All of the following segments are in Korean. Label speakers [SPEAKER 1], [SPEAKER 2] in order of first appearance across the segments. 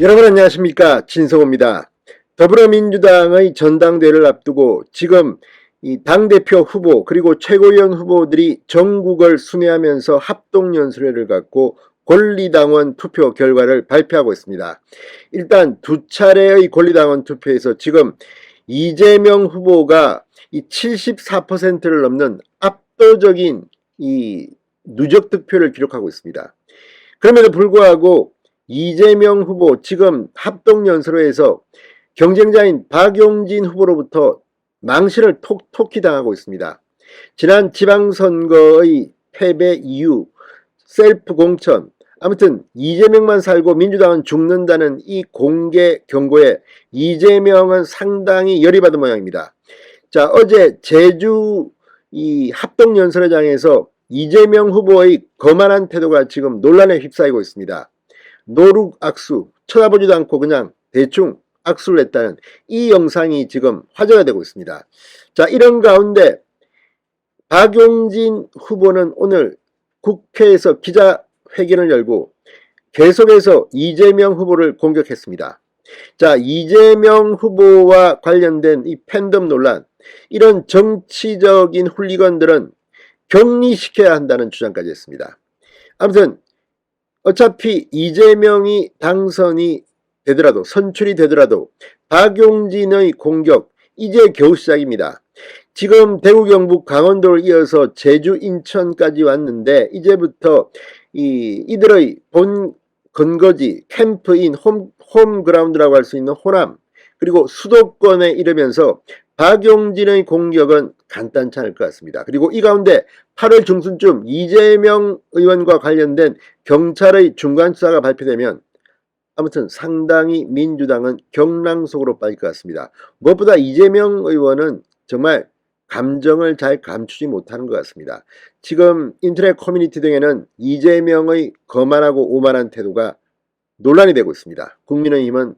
[SPEAKER 1] 여러분 안녕하십니까, 진성호입니다. 더불어민주당의 전당대회를 앞두고 지금 이 당대표 후보 그리고 최고위원 후보들이 전국을 순회하면서 합동연설회를 갖고 권리당원 투표 결과를 발표하고 있습니다. 일단 두 차례의 권리당원 투표에서 지금 이재명 후보가 이 74%를 넘는 압도적인 이 누적 득표를 기록하고 있습니다. 그럼에도 불구하고 이재명 후보 지금 합동연설회에서 경쟁자인 박용진 후보로부터 망신을 톡톡히 당하고 있습니다. 지난 지방선거의 패배 이후 셀프 공천, 아무튼 이재명만 살고 민주당은 죽는다는 이 공개 경고에 이재명은 상당히 열이 받은 모양입니다. 자, 어제 제주 이 합동연설회장에서 이재명 후보의 거만한 태도가 지금 논란에 휩싸이고 있습니다. 노룩 악수, 쳐다보지도 않고 그냥 대충 악수를 했다는 이 영상이 지금 화제가 되고 있습니다. 자, 이런 가운데 박용진 후보는 오늘 국회에서 기자회견을 열고 계속해서 이재명 후보를 공격했습니다. 자, 이재명 후보와 관련된 이 팬덤 논란, 이런 정치적인 훌리건들은 격리시켜야 한다는 주장까지 했습니다. 아무튼 어차피 이재명이 당선이 되더라도, 선출이 되더라도 박용진의 공격 이제 겨우 시작입니다. 지금 대구, 경북, 강원도를 이어서 제주, 인천까지 왔는데 이제부터 이들의 본 근거지, 캠프인, 홈그라운드라고 할 수 있는 호남, 그리고 수도권에 이르면서 박용진의 공격은 간단치 않을 것 같습니다. 그리고 이 가운데 8월 중순쯤 이재명 의원과 관련된 경찰의 중간수사가 발표되면 아무튼 상당히 민주당은 경랑 속으로 빠질 것 같습니다. 무엇보다 이재명 의원은 정말 감정을 잘 감추지 못하는 것 같습니다. 지금 인터넷 커뮤니티 등에는 이재명의 거만하고 오만한 태도가 논란이 되고 있습니다. 국민의힘은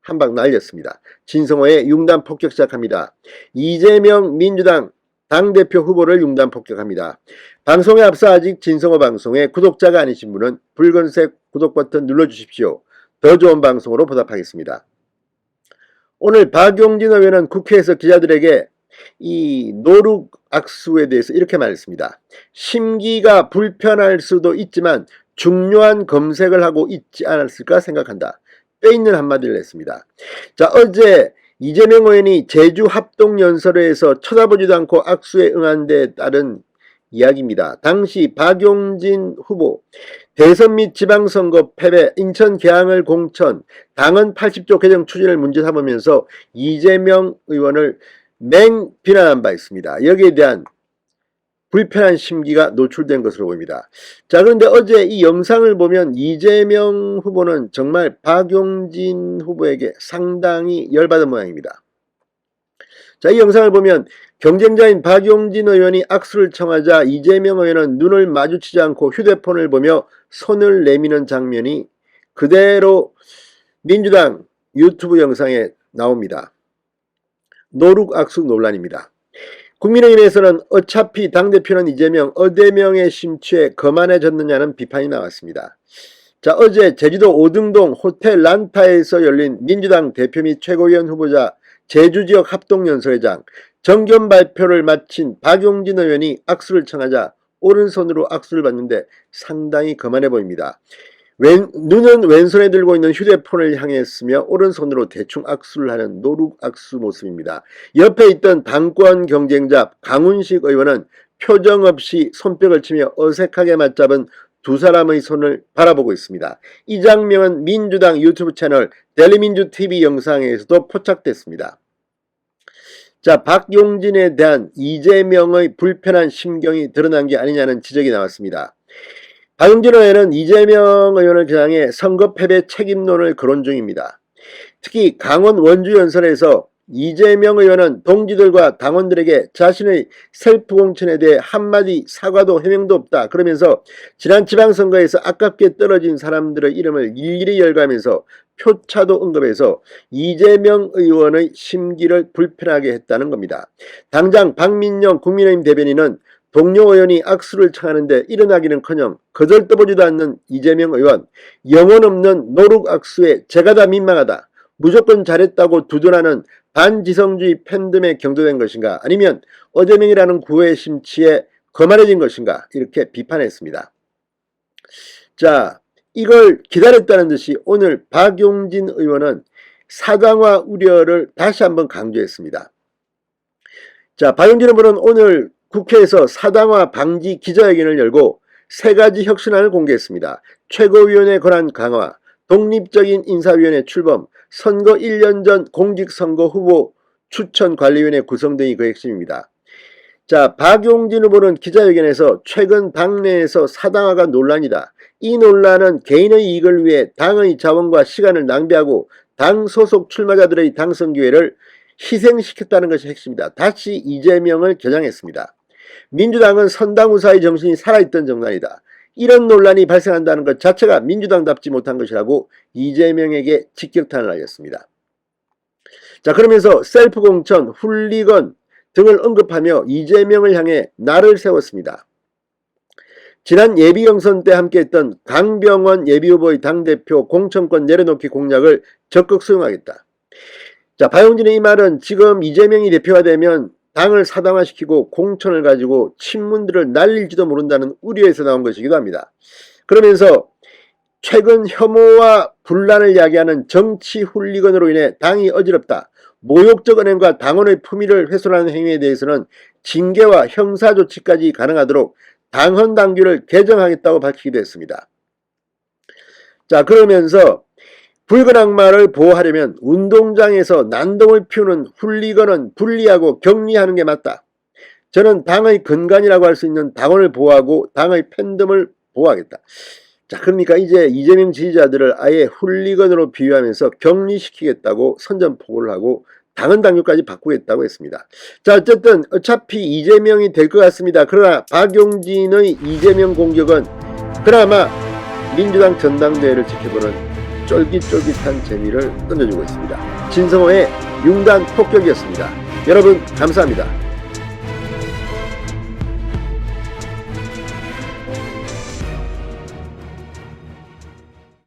[SPEAKER 1] 한 방 날렸습니다. 진성호의 융단 폭격 시작합니다. 이재명 민주당 당대표 후보를 융단 폭격합니다. 방송에 앞서 아직 진성호 방송에 구독자가 아니신 분은 붉은색 구독 버튼 눌러주십시오. 더 좋은 방송으로 보답하겠습니다. 오늘 박용진 의원은 국회에서 기자들에게 이 노룩 악수에 대해서 이렇게 말했습니다. 심기가 불편할 수도 있지만 중요한 검색을 하고 있지 않았을까 생각한다. 빼있는 한마디를 했습니다. 자, 어제 이재명 의원이 제주 합동연설회에서 쳐다보지도 않고 악수에 응한 데 따른 이야기입니다. 당시 박용진 후보 대선 및 지방선거 패배, 인천 계양을 공천, 당헌 80조 개정 추진을 문제 삼으면서 이재명 의원을 맹비난한 바 있습니다. 여기에 대한 불편한 심기가 노출된 것으로 보입니다. 자, 그런데 어제 이 영상을 보면 이재명 후보는 정말 박용진 후보에게 상당히 열받은 모양입니다. 자, 이 영상을 보면 경쟁자인 박용진 의원이 악수를 청하자 이재명 의원은 눈을 마주치지 않고 휴대폰을 보며 손을 내미는 장면이 그대로 민주당 유튜브 영상에 나옵니다. 노룩 악수 논란입니다. 국민의힘에서는 어차피 당대표는 이재명, 어대명의 심취에 거만해졌느냐는 비판이 나왔습니다. 자, 어제 제주도 오등동 호텔 란타에서 열린 민주당 대표 및 최고위원 후보자 제주지역 합동연설회장 정견 발표를 마친 박용진 의원이 악수를 청하자 오른손으로 악수를 받는데 상당히 거만해 보입니다. 눈은 왼손에 들고 있는 휴대폰을 향했으며 오른손으로 대충 악수를 하는 노룩 악수 모습입니다. 옆에 있던 당권 경쟁자 강훈식 의원은 표정 없이 손뼉을 치며 어색하게 맞잡은 두 사람의 손을 바라보고 있습니다. 이 장면은 민주당 유튜브 채널 델리민주TV 영상에서도 포착됐습니다. 자, 박용진에 대한 이재명의 불편한 심경이 드러난 게 아니냐는 지적이 나왔습니다. 박용진 의원은 이재명 의원을 겨냥해 선거 패배 책임론을 거론 중입니다. 특히 강원 원주 연설에서 이재명 의원은 동지들과 당원들에게 자신의 셀프 공천에 대해 한마디 사과도 해명도 없다. 그러면서 지난 지방선거에서 아깝게 떨어진 사람들의 이름을 일일이 열거하면서 표차도 언급해서 이재명 의원의 심기를 불편하게 했다는 겁니다. 당장 박민영 국민의힘 대변인은 동료 의원이 악수를 청하는데 일어나기는커녕 거들떠보지도 않는 이재명 의원, 영혼 없는 노룩 악수에 제가 다 민망하다. 무조건 잘했다고 두둔하는 반지성주의 팬덤에 경도된 것인가, 아니면 어제명이라는 구호의 심취에 거만해진 것인가, 이렇게 비판했습니다. 자, 이걸 기다렸다는 듯이 오늘 박용진 의원은 사당화 우려를 다시 한번 강조했습니다. 자, 박용진 의원은 오늘 국회에서 사당화 방지 기자회견을 열고 세 가지 혁신안을 공개했습니다. 최고위원회 권한 강화, 독립적인 인사위원회 출범, 선거 1년 전 공직선거 후보 추천관리위원회 구성 등이 그 핵심입니다. 자, 박용진 후보는 기자회견에서 최근 당내에서 사당화가 논란이다. 이 논란은 개인의 이익을 위해 당의 자원과 시간을 낭비하고 당 소속 출마자들의 당선 기회를 희생시켰다는 것이 핵심이다. 다시 이재명을 겨냥했습니다. 민주당은 선당우사의 정신이 살아있던 정당이다. 이런 논란이 발생한다는 것 자체가 민주당답지 못한 것이라고 이재명에게 직격탄을 날렸습니다. 자, 그러면서 셀프 공천, 훌리건 등을 언급하며 이재명을 향해 날을 세웠습니다. 지난 예비경선 때 함께했던 강병원 예비후보의 당대표 공천권 내려놓기 공약을 적극 수용하겠다. 자, 박용진의 이 말은 지금 이재명이 대표가 되면 당을 사당화시키고 공천을 가지고 친문들을 날릴지도 모른다는 우려에서 나온 것이기도 합니다. 그러면서 최근 혐오와 분란을 야기하는 정치 훌리건으로 인해 당이 어지럽다. 모욕적 언행과 당원의 품위를 훼손하는 행위에 대해서는 징계와 형사조치까지 가능하도록 당헌 당규를 개정하겠다고 밝히기도 했습니다. 자, 그러면서 붉은 악마를 보호하려면 운동장에서 난동을 피우는 훌리건은 분리하고 격리하는 게 맞다. 저는 당의 근간이라고 할 수 있는 당원을 보호하고 당의 팬덤을 보호하겠다. 자, 그러니까 이제 이재명 지지자들을 아예 훌리건으로 비유하면서 격리시키겠다고 선전포고를 하고 당헌 당규까지 바꾸겠다고 했습니다. 자, 어쨌든 어차피 이재명이 될 것 같습니다. 그러나 박용진의 이재명 공격은 그나마 민주당 전당대회를 지켜보는 쫄깃쫄깃한 재미를 던져주고 있습니다. 진성호의 융단 폭격이었습니다. 여러분 감사합니다.